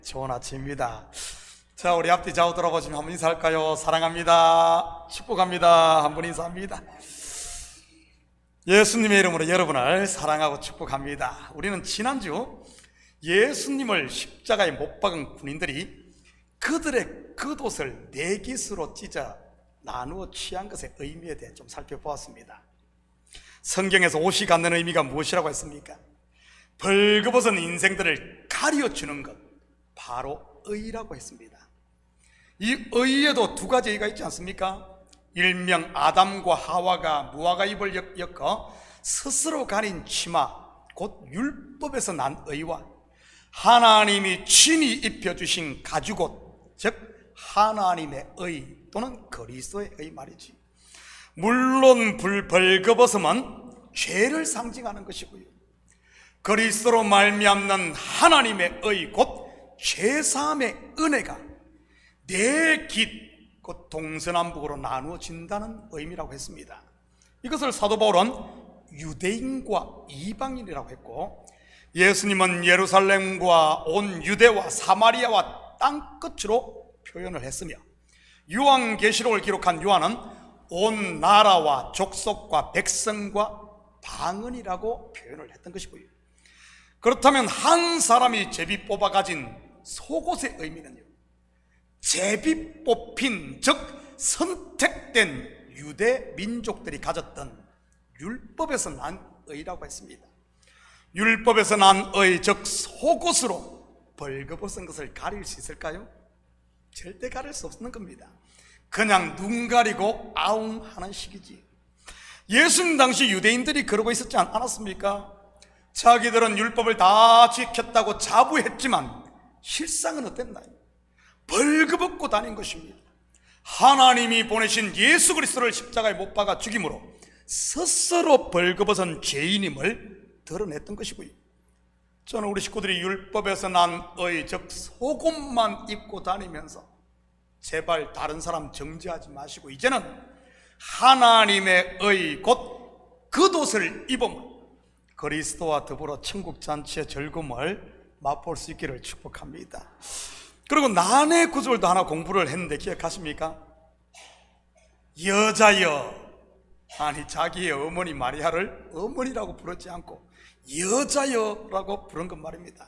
좋은 아침입니다. 자, 우리 앞뒤 좌우 돌아보시면 한번 인사할까요? 사랑합니다, 축복합니다, 한번 인사합니다. 예수님의 이름으로 여러분을 사랑하고 축복합니다. 우리는 지난주 예수님을 십자가에 못 박은 군인들이 그들의 겉옷을 네 깃으로 찢어 나누어 취한 것의 의미에 대해 좀 살펴보았습니다. 성경에서 옷이 갖는 의미가 무엇이라고 했습니까? 벌거벗은 인생들을 가려주는 것, 바로 의라고 했습니다. 이 의에도 두 가지 의가 있지 않습니까? 일명 아담과 하와가 무화과 잎을 엮어 스스로 가린 치마, 곧 율법에서 난 의와 하나님이 친히 입혀주신 가죽옷, 즉 하나님의 의 또는 그리스도의 의 말이지. 물론 벌거벗음은 죄를 상징하는 것이고요, 그리스도로 말미암는 하나님의 의 곧 죄사함의 은혜가 네 깃, 곧 동서남북으로 나누어진다는 의미라고 했습니다. 이것을 사도 바울은 유대인과 이방인이라고 했고, 예수님은 예루살렘과 온 유대와 사마리아와 땅끝으로 표현을 했으며, 요한계시록을 기록한 요한은 온 나라와 족속과 백성과 방언이라고 표현을 했던 것이고요. 그렇다면 한 사람이 제비 뽑아 가진 속옷의 의미는요, 제비 뽑힌, 즉 선택된 유대 민족들이 가졌던 율법에서 난 의라고 했습니다. 율법에서 난 의, 즉 속옷으로 벌거벗은 것을 가릴 수 있을까요? 절대 가릴 수 없는 겁니다. 그냥 눈 가리고 아웅하는 식이지. 예수님 당시 유대인들이 그러고 있었지 않았습니까? 자기들은 율법을 다 지켰다고 자부했지만 실상은 어땠나요? 벌거벗고 다닌 것입니다. 하나님이 보내신 예수 그리스도를 십자가에 못 박아 죽임으로 스스로 벌거벗은 죄인임을 드러냈던 것이고요. 저는 우리 식구들이 율법에서 난 의, 즉 속옷만 입고 다니면서 제발 다른 사람 정죄하지 마시고 이제는 하나님의 의, 곧 겉옷을 입으면 그리스도와 더불어 천국 잔치의 즐거움을 맛볼 수 있기를 축복합니다. 그리고 난의 구절도 하나 공부를 했는데 기억하십니까? 여자여, 아니 자기의 어머니 마리아를 어머니라고 부르지 않고 여자여라고 부른 것 말입니다.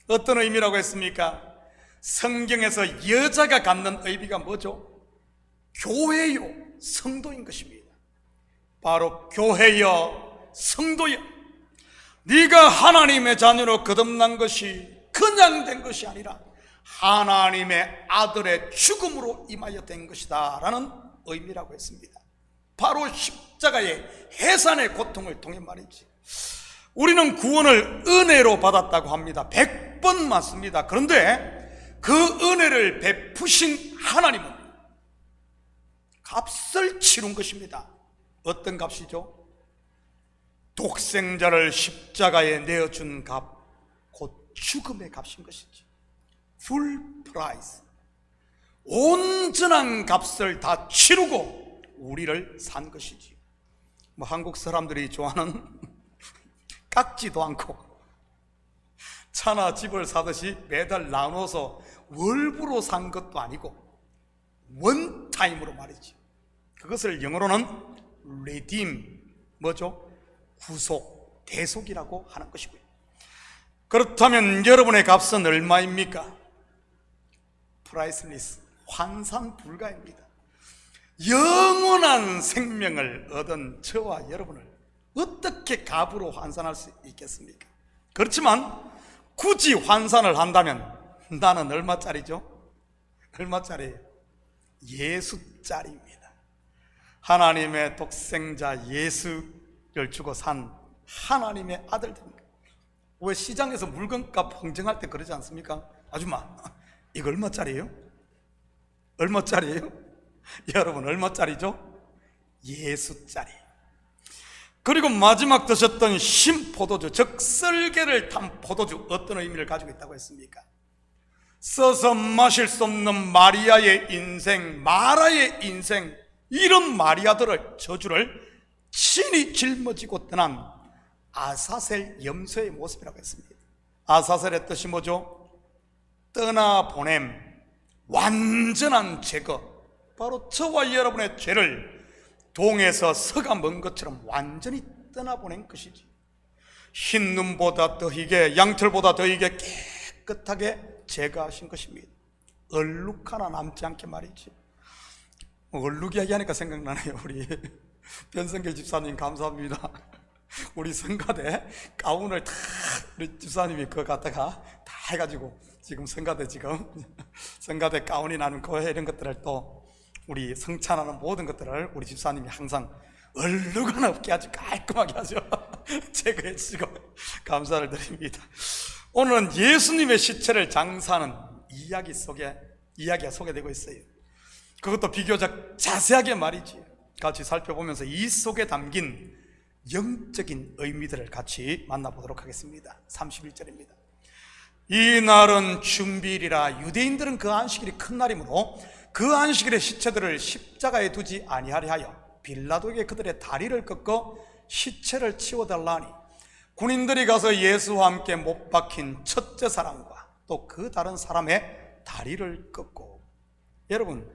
어떤 의미라고 했습니까? 성경에서 여자가 갖는 의미가 뭐죠? 교회요, 성도인 것입니다. 바로 교회여, 성도여, 네가 하나님의 자녀로 거듭난 것이 그냥 된 것이 아니라 하나님의 아들의 죽음으로 임하여 된 것이다 라는 의미라고 했습니다. 바로 십자가의 해산의 고통을 통해 말이지. 우리는 구원을 은혜로 받았다고 합니다. 100번 맞습니다. 그런데 그 은혜를 베푸신 하나님은 값을 치른 것입니다. 어떤 값이죠? 독생자를 십자가에 내어준 값, 곧 죽음의 값인 것이지. 풀 프라이스, 온전한 값을 다 치르고 우리를 산 것이지. 뭐 한국 사람들이 좋아하는 깎지도 않고 차나 집을 사듯이 매달 나눠서 월부로 산 것도 아니고 원타임으로 말이지. 그것을 영어로는 redeem, 뭐죠? 구속, 대속이라고 하는 것이고요. 그렇다면 여러분의 값은 얼마입니까? 프라이슬리스, 환산 불가입니다. 영원한 생명을 얻은 저와 여러분을 어떻게 값으로 환산할 수 있겠습니까? 그렇지만 굳이 환산을 한다면 나는 얼마짜리죠? 얼마짜리예요? 예수짜리입니다. 하나님의 독생자 예수를 주고 산 하나님의 아들들입니다. 왜 시장에서 물건값 흥정할 때 그러지 않습니까? 아줌마, 이거 얼마짜리예요? 얼마짜리예요? 여러분 얼마짜리죠? 예수짜리. 그리고 마지막 드셨던 신포도주, 즉 썰개를 탄 포도주, 어떤 의미를 가지고 있다고 했습니까? 써서 마실 수 없는 마리아의 인생, 마라의 인생, 이런 마리아들을, 저주를 친히 짊어지고 떠난 아사셀 염소의 모습이라고 했습니다. 아사셀의 뜻이 뭐죠? 떠나보냄, 완전한 제거, 바로 저와 여러분의 죄를 동에서 서가 먼 것처럼 완전히 떠나보낸 것이지. 흰 눈보다 더 희게, 양털보다 더 희게 깨끗하게 제거하신 것입니다. 얼룩 하나 남지 않게 말이지. 얼룩 이야기하니까 생각나네요. 우리 변성길 집사님 감사합니다. 우리 성가대 가운을 다 우리 집사님이 그거 갖다가 다 해가지고 지금 성가대 성가대 가운이 나는 거 이런 것들을 또 우리 성찬하는 모든 것들을 우리 집사님이 항상 얼룩 하나 없게 아주 깔끔하게 하죠. 제거해 주시고 감사를 드립니다. 오늘은 예수님의 시체를 장사하는 이야기가 소개되고 있어요. 그것도 비교적 자세하게 말이지. 같이 살펴보면서 이 속에 담긴 영적인 의미들을 같이 만나보도록 하겠습니다. 31절입니다. 이 날은 준비일이라 유대인들은 그 안식일이 큰 날이므로 그 안식일의 시체들을 십자가에 두지 아니하려 하여 빌라도에게 그들의 다리를 꺾어 시체를 치워달라니, 군인들이 가서 예수와 함께 못 박힌 첫째 사람과 또 그 다른 사람의 다리를 꺾고. 여러분,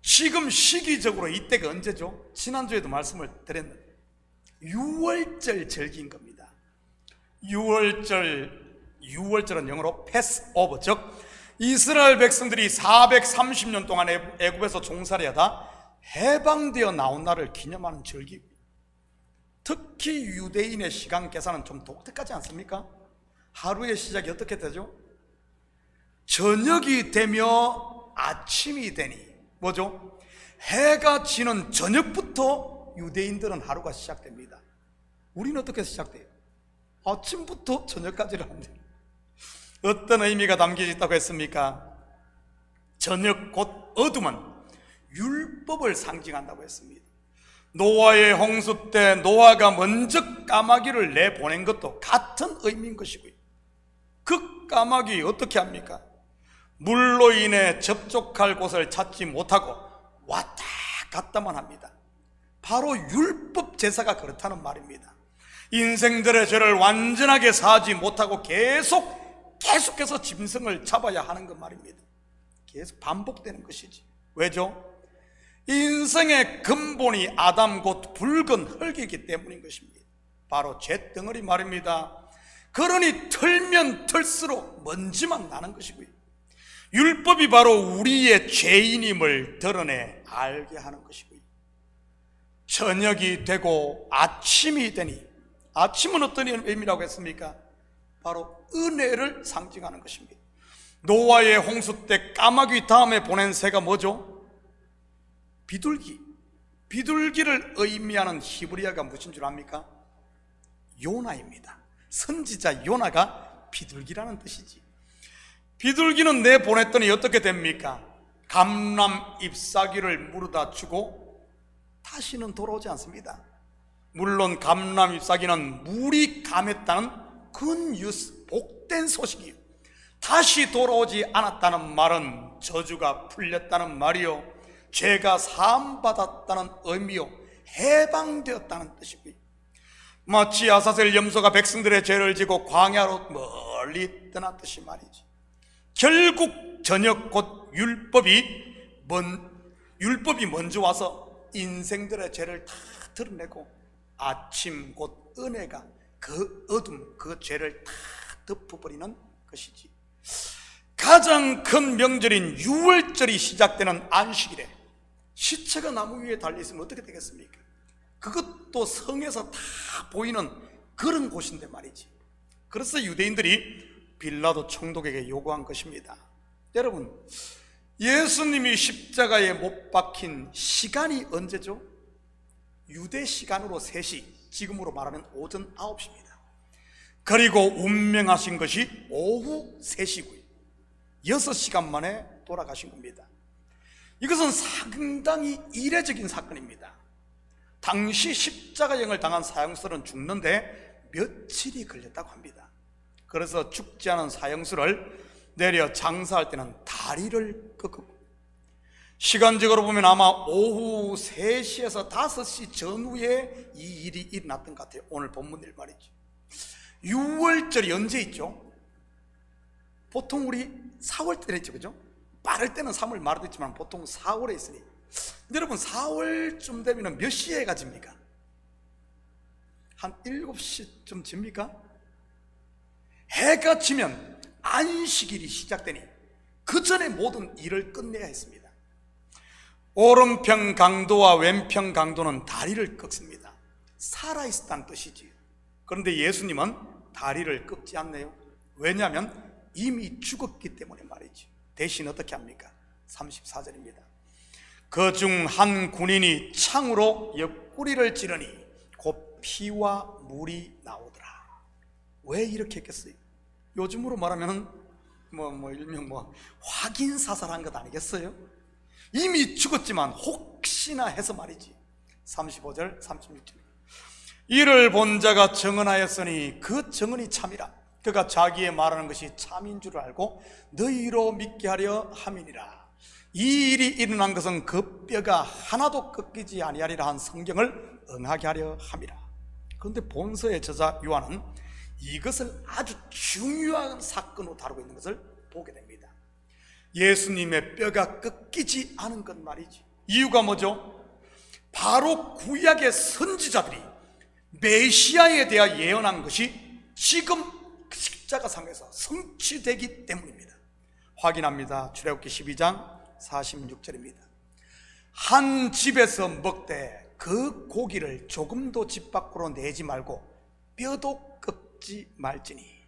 지금 시기적으로 이때가 언제죠? 지난주에도 말씀을 드렸는데 6월절 절기인 겁니다. 6월절은 영어로 패스오버, 즉 이스라엘 백성들이 430년 동안 애굽에서 종살이 하다 해방되어 나온 날을 기념하는 절기입니다. 특히 유대인의 시간 계산은 좀 독특하지 않습니까? 하루의 시작이 어떻게 되죠? 저녁이 되며 아침이 되니, 뭐죠? 해가 지는 저녁부터 유대인들은 하루가 시작됩니다. 우리는 어떻게 시작돼요? 아침부터 저녁까지를 합니다. 어떤 의미가 담겨져 있다고 했습니까? 저녁 곧 어둠은 율법을 상징한다고 했습니다. 노아의 홍수 때 노아가 먼저 까마귀를 내보낸 것도 같은 의미인 것이고요. 그 까마귀 어떻게 합니까? 물로 인해 접촉할 곳을 찾지 못하고 왔다 갔다만 합니다. 바로 율법 제사가 그렇다는 말입니다. 인생들의 죄를 완전하게 사지 못하고 계속해서 짐승을 잡아야 하는 것 말입니다. 계속 반복되는 것이지. 왜죠? 인생의 근본이 아담 곧 붉은 흙이기 때문인 것입니다. 바로 죄덩어리 말입니다. 그러니 털면 털수록 먼지만 나는 것이고요. 율법이 바로 우리의 죄인임을 드러내 알게 하는 것이고요. 저녁이 되고 아침이 되니, 아침은 어떤 의미라고 했습니까? 바로 은혜를 상징하는 것입니다. 노아의 홍수 때 까마귀 다음에 보낸 새가 뭐죠? 비둘기를 의미하는 히브리어가 무슨 줄 압니까? 요나입니다. 선지자 요나가 비둘기라는 뜻이지. 비둘기는 내보냈더니 어떻게 됩니까? 감람 잎사귀를 물어다 주고 다시는 돌아오지 않습니다. 물론 감람 잎사귀는 물이 감했다는 굿뉴스, 복된 소식이요, 다시 돌아오지 않았다는 말은 저주가 풀렸다는 말이요, 죄가 사함받았다는 의미요, 해방되었다는 뜻이고요. 마치 아사셀 염소가 백성들의 죄를 지고 광야로 멀리 떠났듯이 말이지. 결국 저녁 곧 율법이 먼저 와서 인생들의 죄를 다 드러내고, 아침 곧 은혜가 그 어둠, 그 죄를 다 덮어버리는 것이지. 가장 큰 명절인 6월절이 시작되는 안식일에 시체가 나무 위에 달려있으면 어떻게 되겠습니까? 그것도 성에서 다 보이는 그런 곳인데 말이지. 그래서 유대인들이 빌라도 총독에게 요구한 것입니다. 여러분, 예수님이 십자가에 못 박힌 시간이 언제죠? 유대 시간으로 3시, 지금으로 말하면 오전 9시입니다. 그리고 운명하신 것이 오후 3시고요 6시간 만에 돌아가신 겁니다. 이것은 상당히 이례적인 사건입니다. 당시 십자가형을 당한 사형수는 죽는데 며칠이 걸렸다고 합니다. 그래서 죽지 않은 사형수를 내려 장사할 때는 다리를 꺾고, 시간적으로 보면 아마 오후 3시에서 5시 전후에 이 일이 일어났던 것 같아요. 오늘 본문 일 말이죠. 6월절이 언제 있죠? 보통 우리 4월 때랬죠, 그죠? 빠를 때는 3월 말도 있지만 보통 4월에 있으니, 여러분 4월쯤 되면 몇 시에 해가 집니까? 한 7시쯤 집니까? 해가 지면 안식일이 시작되니 그 전에 모든 일을 끝내야 했습니다. 오른편 강도와 왼편 강도는 다리를 꺾습니다. 살아있었다는 뜻이지요. 그런데 예수님은 다리를 꺾지 않네요. 왜냐하면 이미 죽었기 때문에 말이죠. 대신 어떻게 합니까? 34절입니다. 그중 한 군인이 창으로 옆구리를 찌르니 곧 피와 물이 나오더라. 왜 이렇게 했겠어요? 요즘으로 말하면 일명 확인 사살한 것 아니겠어요? 이미 죽었지만 혹시나 해서 말이지. 35절 36절. 이를 본 자가 증언하였으니 그 증언이 참이라. 그가 자기의 말하는 것이 참인 줄 알고 너희로 믿게 하려 함이니라. 이 일이 일어난 것은 그 뼈가 하나도 꺾이지 아니하리라 한 성경을 응하게 하려 함이라. 그런데 본서의 저자 요한은 이것을 아주 중요한 사건으로 다루고 있는 것을 보게 됩니다. 예수님의 뼈가 꺾이지 않은 것 말이지. 이유가 뭐죠? 바로 구약의 선지자들이 메시아에 대하여 예언한 것이 지금 십자가상에서 성취되기 때문입니다. 확인합니다. 출애굽기 12장 46절입니다. 한 집에서 먹되 그 고기를 조금도 집 밖으로 내지 말고 뼈도 꺾지 말지니.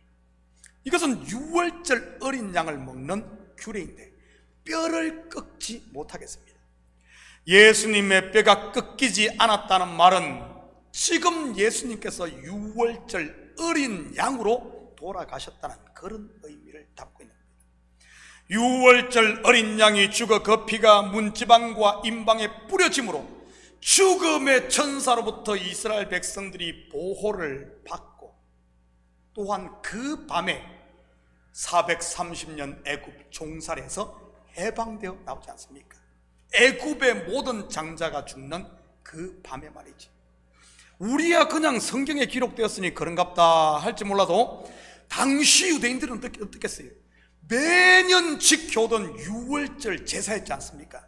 이것은 유월절 어린 양을 먹는 규례인데 뼈를 꺾지 못하겠습니다. 예수님의 뼈가 꺾이지 않았다는 말은 지금 예수님께서 유월절 어린 양으로 돌아가셨다는 그런 의미를 담고 있는 겁니다. 유월절 어린 양이 죽어 그 피가 문지방과 임방에 뿌려짐으로 죽음의 천사로부터 이스라엘 백성들이 보호를 받고, 또한 그 밤에 430년 애굽 종살에서 해방되어 나오지 않습니까? 애굽의 모든 장자가 죽는 그 밤에 말이지. 우리야 그냥 성경에 기록되었으니 그런갑다 할지 몰라도 당시 유대인들은 어떻겠어요? 매년 지켜오던 유월절 제사였지 않습니까?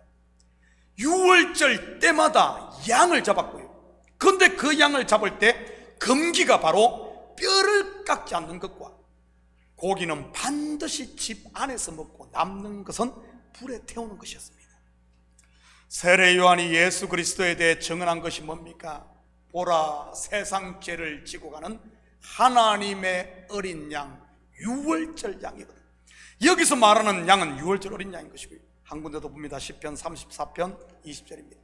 유월절 때마다 양을 잡았고요. 그런데 그 양을 잡을 때 금기가 바로 뼈를 깎지 않는 것과 고기는 반드시 집 안에서 먹고 남는 것은 불에 태우는 것이었습니다. 세례 요한이 예수 그리스도에 대해 증언한 것이 뭡니까? 보라, 세상 죄를 지고 가는 하나님의 어린 양, 유월절 양이거든. 여기서 말하는 양은 유월절 어린 양인 것이고요. 한 군데도 봅니다. 시편 34편 20절입니다.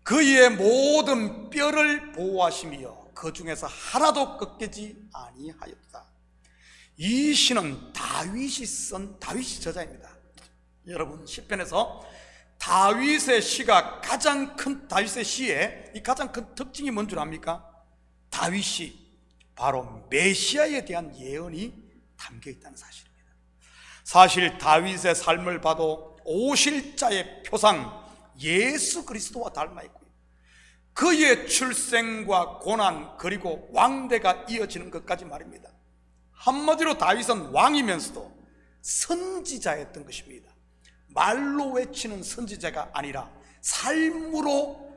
그의 모든 뼈를 보호하시며 그 중에서 하나도 꺾이지 아니하였다. 이 시는 다윗이 쓴 다윗이 저자입니다. 여러분, 시편에서 다윗의 시가 가장 큰, 다윗의 시의 이 가장 큰 특징이 뭔 줄 압니까? 다윗이 바로 메시아에 대한 예언이 담겨 있다는 사실입니다. 사실 다윗의 삶을 봐도 오실 자의 표상 예수 그리스도와 닮아 있고요. 그의 출생과 고난 그리고 왕대가 이어지는 것까지 말입니다. 한마디로 다윗은 왕이면서도 선지자였던 것입니다. 말로 외치는 선지자가 아니라 삶으로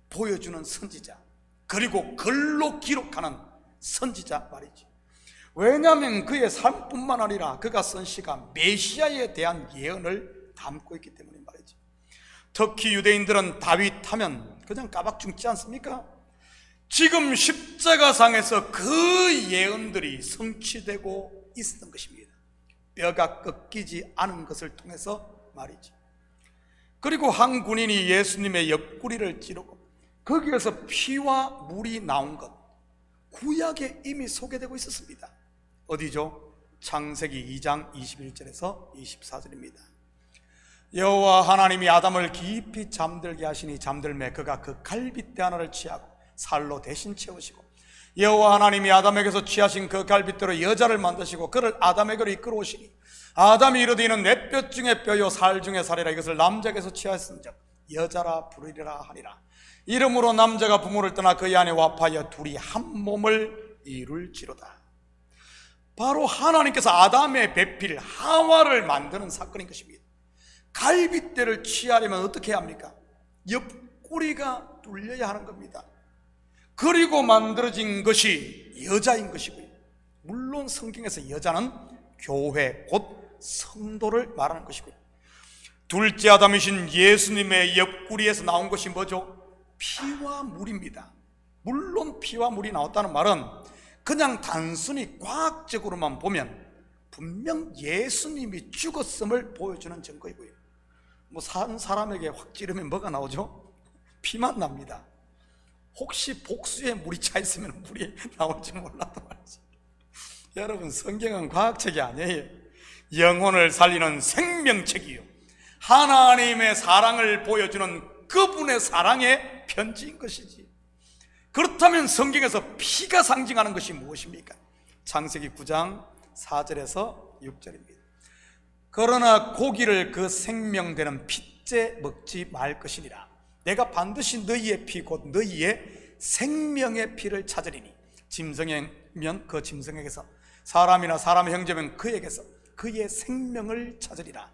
보여주는 선지자, 그리고 글로 기록하는 선지자 말이지. 왜냐하면 그의 삶뿐만 아니라 그가 쓴 시가 메시아에 대한 예언을 담고 있기 때문에 말이지. 특히 유대인들은 다윗 하면 그냥 까박 죽지 않습니까? 지금 십자가상에서 그 예언들이 성취되고 있었던 것입니다. 뼈가 꺾이지 않은 것을 통해서 말이지. 그리고 한 군인이 예수님의 옆구리를 찌르고 거기에서 피와 물이 나온 것, 구약에 이미 소개되고 있었습니다. 어디죠? 창세기 2장 21절에서 24절입니다. 여호와 하나님이 아담을 깊이 잠들게 하시니 잠들매 그가 그 갈빗대 하나를 취하고 살로 대신 채우시고, 여호와 하나님이 아담에게서 취하신 그 갈빗대로 여자를 만드시고 그를 아담에게로 이끌어오시니 아담이 이르되 이는 내 뼈 중에 뼈요 살 중에 살이라. 이것을 남자에게서 취하였은즉 여자라 부르리라 하니라. 이러므로 남자가 부모를 떠나 그의 아내와 합하여 둘이 한 몸을 이룰지로다. 바로 하나님께서 아담의 배필 하와를 만드는 사건인 것입니다. 갈빗대를 취하려면 어떻게 해야 합니까? 옆구리가 뚫려야 하는 겁니다. 그리고 만들어진 것이 여자인 것이고요. 물론 성경에서 여자는 교회 곧 성도를 말하는 것이고요. 둘째 아담이신 예수님의 옆구리에서 나온 것이 뭐죠? 피와 물입니다. 물론 피와 물이 나왔다는 말은 그냥 단순히 과학적으로만 보면 분명 예수님이 죽었음을 보여주는 증거이고요. 산 사람에게 확 찌르면 뭐가 나오죠? 피만 납니다. 혹시 복수에 물이 차 있으면 물이 나올지 몰라도 말이지. 여러분, 성경은 과학책이 아니에요. 영혼을 살리는 생명책이요, 하나님의 사랑을 보여주는 그분의 사랑의 편지인 것이지. 그렇다면 성경에서 피가 상징하는 것이 무엇입니까? 창세기 9장 4절에서 6절입니다. 그러나 고기를 그 생명되는 핏째 먹지 말 것이니라. 내가 반드시 너희의 피 곧 너희의 생명의 피를 찾으리니, 짐승이면 그 짐승에게서, 사람이나 사람의 형제면 그에게서 그의 생명을 찾으리라.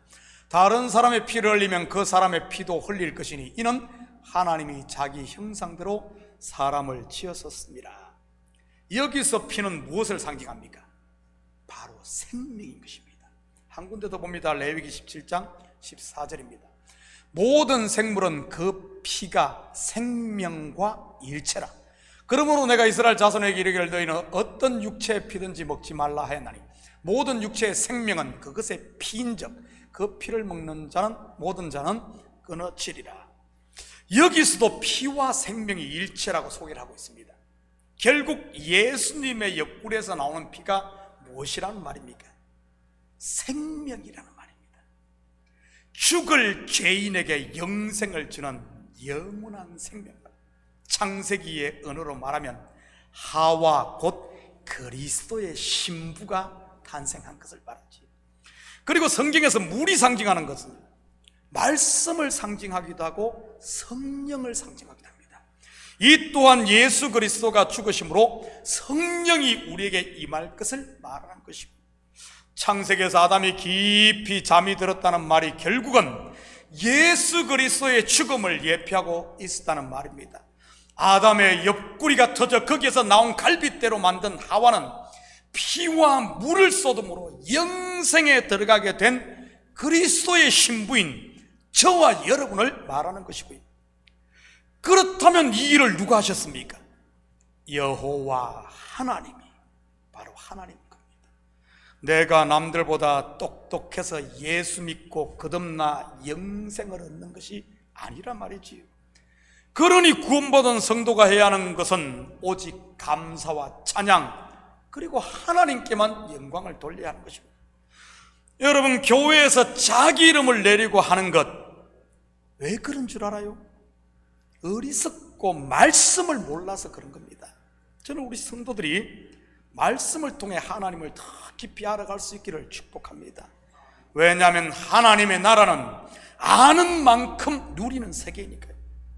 다른 사람의 피를 흘리면 그 사람의 피도 흘릴 것이니 이는 하나님이 자기 형상대로 사람을 지었었습니다. 여기서 피는 무엇을 상징합니까? 바로 생명인 것입니다. 한 군데 더 봅니다. 레위기 17장 14절입니다. 모든 생물은 그 피가 생명과 일체라. 그러므로 내가 이스라엘 자손에게 이르기를 너희는 어떤 육체의 피든지 먹지 말라 하였나니 모든 육체의 생명은 그것의 피인즉 그 피를 먹는 자는 모든 자는 끊어지리라. 여기서도 피와 생명이 일체라고 소개를 하고 있습니다. 결국 예수님의 옆구리에서 나오는 피가 무엇이라는 말입니까? 생명이라는 말입니다. 죽을 죄인에게 영생을 주는 영원한 생명. 창세기의 언어로 말하면 하와 곧 그리스도의 신부가 탄생한 것을 말하지. 그리고 성경에서 물이 상징하는 것은 말씀을 상징하기도 하고 성령을 상징하기도 합니다. 이 또한 예수 그리스도가 죽으심으로 성령이 우리에게 임할 것을 말하는 것입니다. 창세기에서 아담이 깊이 잠이 들었다는 말이 결국은 예수 그리스도의 죽음을 예표하고 있었다는 말입니다. 아담의 옆구리가 터져 거기에서 나온 갈빗대로 만든 하와는 피와 물을 쏟음으로 영생에 들어가게 된 그리스도의 신부인 저와 여러분을 말하는 것이고요. 그렇다면 이 일을 누가 하셨습니까? 여호와 하나님이, 바로 하나님 겁니다. 내가 남들보다 똑똑해서 예수 믿고 거듭나 영생을 얻는 것이 아니라 말이지요. 그러니 구원받은 성도가 해야 하는 것은 오직 감사와 찬양, 그리고 하나님께만 영광을 돌려야 하는 것입니다. 여러분, 교회에서 자기 이름을 내리고 하는 것, 왜 그런 줄 알아요? 어리석고 말씀을 몰라서 그런 겁니다. 저는 우리 성도들이 말씀을 통해 하나님을 더 깊이 알아갈 수 있기를 축복합니다. 왜냐하면 하나님의 나라는 아는 만큼 누리는 세계이니까요.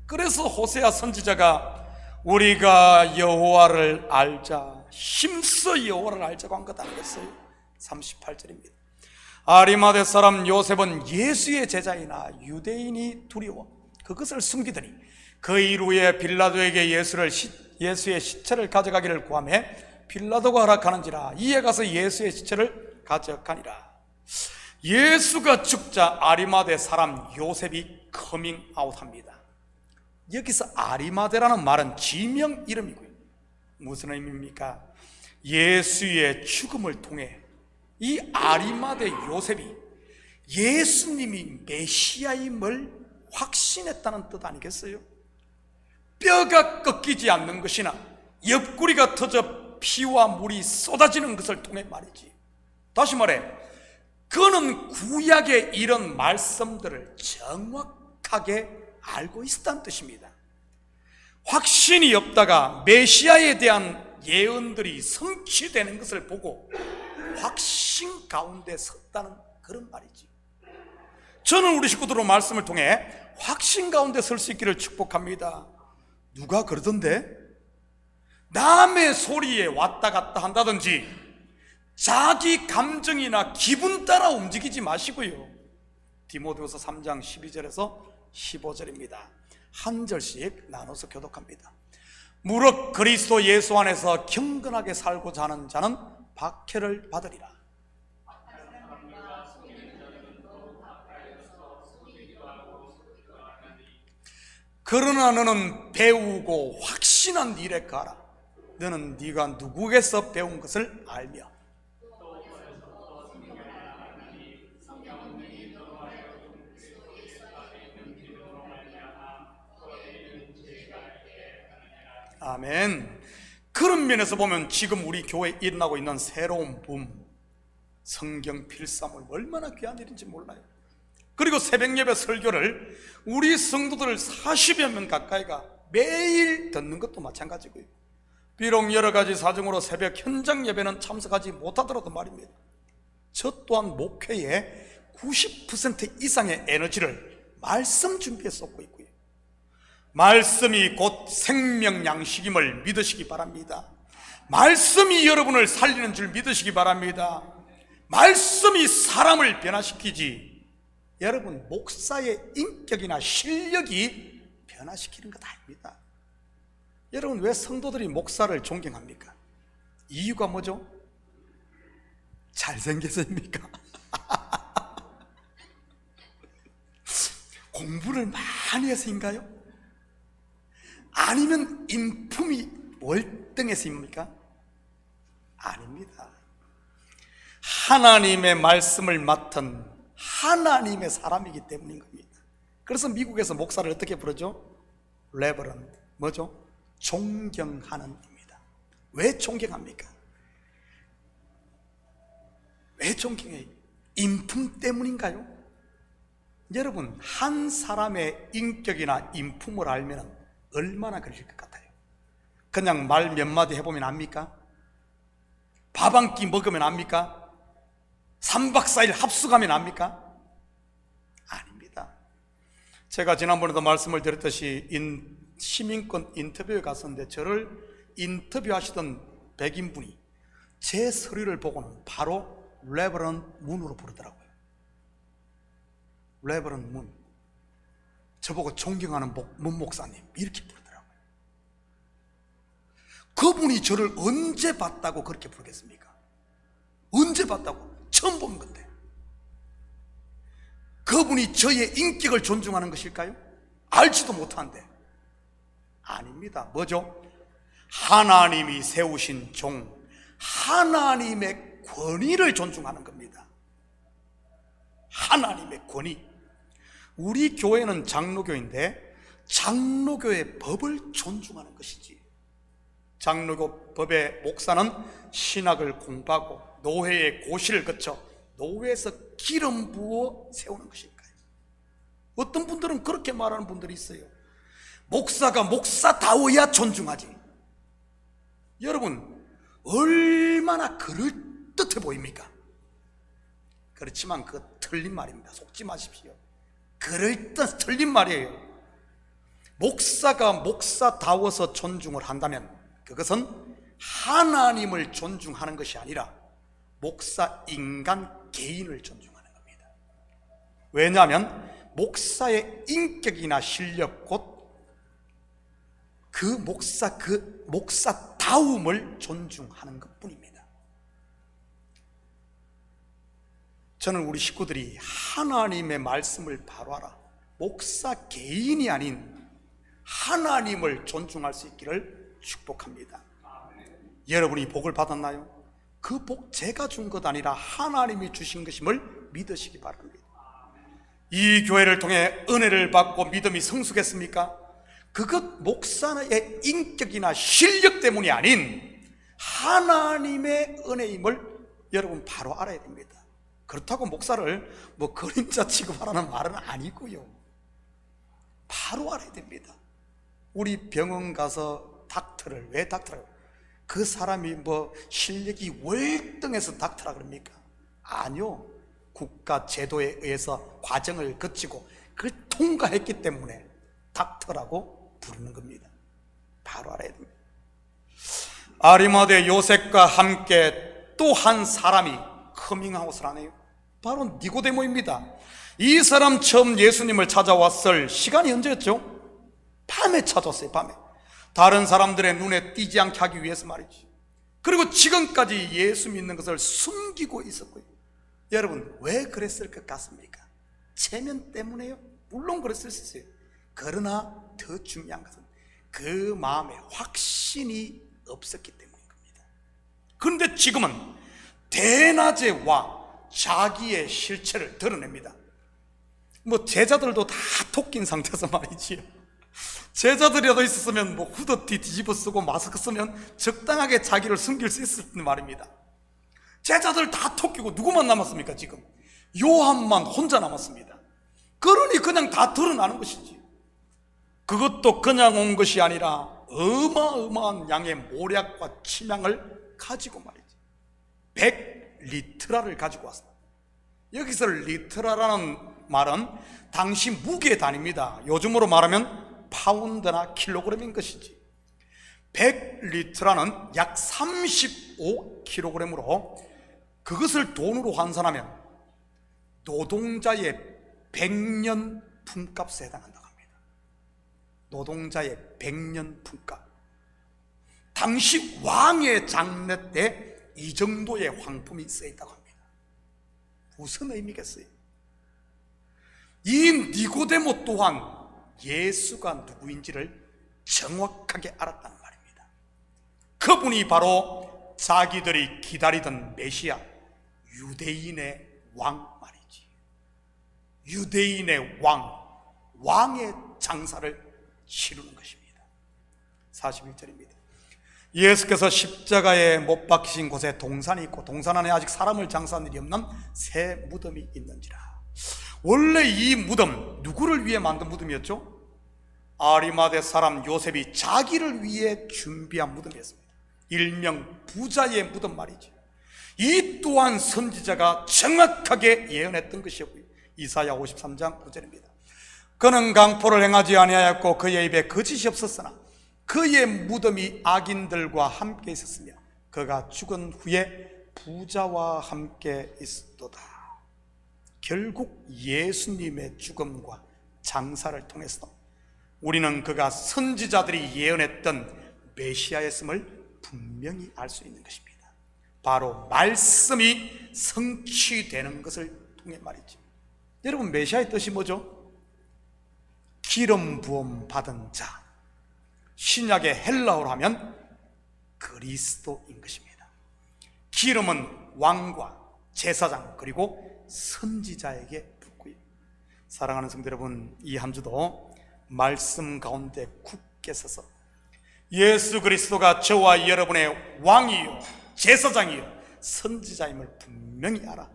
그래서 호세아 선지자가 우리가 여호와를 알자, 힘써 여호와를 알자고 한 것 아니겠어요? 38절입니다. 아리마대 사람 요셉은 예수의 제자이나 유대인이 두려워 그것을 숨기더니 그 일 후에 빌라도에게 예수의 시체를 가져가기를 구하며 빌라도가 허락하는지라 이에 가서 예수의 시체를 가져가니라. 예수가 죽자 아리마대 사람 요셉이 커밍아웃합니다. 여기서 아리마대라는 말은 지명 이름이고요. 무슨 의미입니까? 예수의 죽음을 통해 이 아리마대 요셉이 예수님이 메시아임을 확신했다는 뜻 아니겠어요? 뼈가 꺾이지 않는 것이나 옆구리가 터져 피와 물이 쏟아지는 것을 통해 말이지. 다시 말해, 그는 구약의 이런 말씀들을 정확하게 알고 있었다는 뜻입니다. 확신이 없다가 메시아에 대한 예언들이 성취되는 것을 보고 확신 가운데 섰다는 그런 말이지. 저는 우리 식구들로 말씀을 통해 확신 가운데 설 수 있기를 축복합니다. 누가 그러던데? 남의 소리에 왔다 갔다 한다든지 자기 감정이나 기분 따라 움직이지 마시고요. 디모데후서 3장 12절에서 15절입니다. 한 절씩 나눠서 교독합니다. 무릇 그리스도 예수 안에서 경건하게 살고자 하는 자는 박해를 받으리라. 그러나 너는 배우고 확신한 일에 가라. 너는 네가 누구에게서 배운 것을 알며 아멘. 그런 면에서 보면 지금 우리 교회에 일어나고 있는 새로운 붐, 성경 필사물 얼마나 귀한 일인지 몰라요. 그리고 새벽 예배 설교를 우리 성도들 40여 명 가까이가 매일 듣는 것도 마찬가지고요. 비록 여러 가지 사정으로 새벽 현장 예배는 참석하지 못하더라도 말입니다, 저 또한 목회에 90% 이상의 에너지를 말씀 준비에 쏟고 있고요. 말씀이 곧 생명 양식임을 믿으시기 바랍니다. 말씀이 여러분을 살리는 줄 믿으시기 바랍니다. 말씀이 사람을 변화시키지 여러분 목사의 인격이나 실력이 변화시키는 것 아닙니다. 여러분 왜 성도들이 목사를 존경합니까? 이유가 뭐죠? 잘생겨서입니까? 공부를 많이 해서인가요? 아니면 인품이 월등해서입니까? 아닙니다. 하나님의 말씀을 맡은 하나님의 사람이기 때문인 겁니다. 그래서 미국에서 목사를 어떻게 부르죠? 레버런드. 뭐죠? 존경하는입니다. 왜 존경합니까? 왜 존경해요? 인품 때문인가요? 여러분 한 사람의 인격이나 인품을 알면 얼마나 걸릴 것 같아요? 그냥 말 몇 마디 해보면 압니까? 밥 한 끼 먹으면 압니까? 3박 4일 합숙하면 압니까? 아닙니다. 제가 지난번에도 말씀을 드렸듯이 시민권 인터뷰에 갔었는데 저를 인터뷰하시던 백인분이 제 서류를 보고는 바로 레버런 문으로 부르더라고요. 레버런 문. 저보고 존경하는 문 목사님 이렇게 부르더라고요. 그분이 저를 언제 봤다고 그렇게 부르겠습니까? 언제 봤다고? 처음 본 건데. 그분이 저의 인격을 존중하는 것일까요? 알지도 못하는데. 아닙니다. 뭐죠? 하나님이 세우신 종, 하나님의 권위를 존중하는 겁니다. 하나님의 권위. 우리 교회는 장로교인데 장로교의 법을 존중하는 것이지. 장로교 법의 목사는 신학을 공부하고 노회의 고시를 거쳐 노회에서 기름 부어 세우는 것일까요? 어떤 분들은 그렇게 말하는 분들이 있어요. 목사가 목사다워야 존중하지. 여러분 얼마나 그럴듯해 보입니까? 그렇지만 그거 틀린 말입니다. 속지 마십시오. 틀린 말이에요. 목사가 목사다워서 존중을 한다면 그것은 하나님을 존중하는 것이 아니라 목사 인간 개인을 존중하는 겁니다. 왜냐하면 목사의 인격이나 실력 곧 그 목사다움을 존중하는 것뿐입니다. 저는 우리 식구들이 하나님의 말씀을 바로 알아 목사 개인이 아닌 하나님을 존중할 수 있기를 축복합니다. 여러분이 복을 받았나요? 그 복 제가 준 것 아니라 하나님이 주신 것임을 믿으시기 바랍니다. 이 교회를 통해 은혜를 받고 믿음이 성숙했습니까? 그것 목사의 인격이나 실력 때문이 아닌 하나님의 은혜임을 여러분 바로 알아야 됩니다. 그렇다고 목사를 그림자 취급하라는 말은 아니고요. 바로 알아야 됩니다. 우리 병원 가서 왜 닥터를 그 사람이 실력이 월등해서 닥터라 그럽니까? 아니요. 국가 제도에 의해서 과정을 거치고 그걸 통과했기 때문에 닥터라고 부르는 겁니다. 바로 알아야 됩니다. 아리마대 요셉과 함께 또 한 사람이 커밍아웃을 하네요. 바로 니고데모입니다. 이 사람 처음 예수님을 찾아왔을 시간이 언제였죠? 밤에 찾았어요. 밤에. 다른 사람들의 눈에 띄지 않게 하기 위해서 말이지. 그리고 지금까지 예수 믿는 것을 숨기고 있었고요. 여러분, 왜 그랬을 것 같습니까? 체면 때문에요? 물론 그랬을 수 있어요. 그러나 더 중요한 것은 그 마음에 확신이 없었기 때문인 겁니다. 그런데 지금은 대낮에 와 자기의 실체를 드러냅니다. 뭐 제자들도 다 토낀 상태에서 말이지요. 제자들이라도 있었으면 뭐 후드티 뒤집어 쓰고 마스크 쓰면 적당하게 자기를 숨길 수 있을 텐데 말입니다. 제자들 다 토끼고 누구만 남았습니까? 지금 요한만 혼자 남았습니다. 그러니 그냥 다 드러나는 것이지. 그것도 그냥 온 것이 아니라 어마어마한 양의 모략과 침향을 가지고 말이지. 100리트라를 가지고 왔습니다. 여기서 리트라라는 말은 당시 무게 단위입니다. 요즘으로 말하면 파운드나 킬로그램인 것이지. 100리트라는 약 35kg으로 그것을 돈으로 환산하면 노동자의 100년 품값에 해당한다고 합니다. 노동자의 100년 품값. 당시 왕의 장례 때 이 정도의 황품이 쓰였다고 합니다. 무슨 의미겠어요? 이 니고데모 또한 예수가 누구인지를 정확하게 알았다는 말입니다. 그분이 바로 자기들이 기다리던 메시아, 유대인의 왕 말이지. 유대인의 왕의 장사를 치르는 것입니다. 41절입니다. 예수께서 십자가에 못 박히신 곳에 동산이 있고 동산 안에 아직 사람을 장사한 일이 없는 새 무덤이 있는지라. 원래 이 무덤 누구를 위해 만든 무덤이었죠? 아리마대 사람 요셉이 자기를 위해 준비한 무덤이었습니다. 일명 부자의 무덤 말이죠. 이 또한 선지자가 정확하게 예언했던 것이었고요. 이사야 53장 9절입니다. 그는 강포를 행하지 아니하였고 그의 입에 거짓이 없었으나 그의 무덤이 악인들과 함께 있었으며 그가 죽은 후에 부자와 함께 있었도다. 결국 예수님의 죽음과 장사를 통해서 우리는 그가 선지자들이 예언했던 메시아였음을 분명히 알 수 있는 것입니다. 바로 말씀이 성취되는 것을 통해 말이죠. 여러분, 메시아의 뜻이 뭐죠? 기름 부음 받은 자. 신약의 헬라어로 하면 그리스도인 것입니다. 기름은 왕과 제사장 그리고 선지자에게 붙고요. 사랑하는 성도 여러분, 이 한 주도 말씀 가운데 굳게 서서 예수 그리스도가 저와 여러분의 왕이요 제사장이요 선지자임을 분명히 알아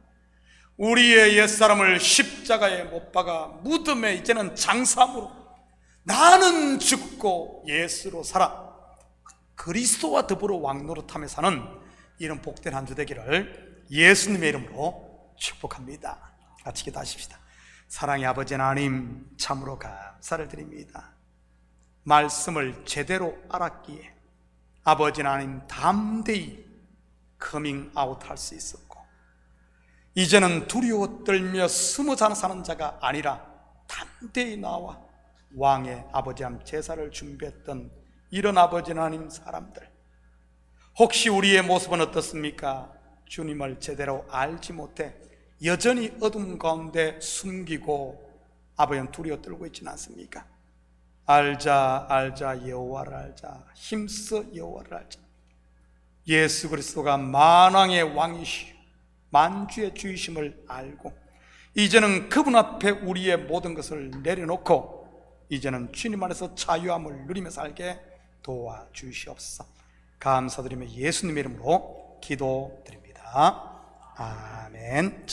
우리의 옛사람을 십자가에 못 박아 무덤에 이제는 장사함으로 나는 죽고 예수로 살아 그리스도와 더불어 왕노릇하며 사는 이런 복된 한 주 되기를 예수님의 이름으로 축복합니다. 같이 기도하십시다. 사랑의 아버지 하나님, 참으로 감사를 드립니다. 말씀을 제대로 알았기에 아버지 하나님 담대히 커밍아웃 할 수 있었고 이제는 두려워 떨며 숨어 사는 자가 아니라 담대히 나와 왕의 아버지 하나님 제사를 준비했던 이런 아버지 하나님 사람들, 혹시 우리의 모습은 어떻습니까? 주님을 제대로 알지 못해 여전히 어둠 가운데 숨기고 아버지 하나님 두려워 떨고 있지는 않습니까? 알자 여호와를 알자, 힘써 여호와를 알자. 예수 그리스도가 만왕의 왕이시오 만주의 주이심을 알고 이제는 그분 앞에 우리의 모든 것을 내려놓고 이제는 주님 안에서 자유함을 누리며 살게 도와주시옵소서. 감사드리며 예수님의 이름으로 기도드립니다. 아멘.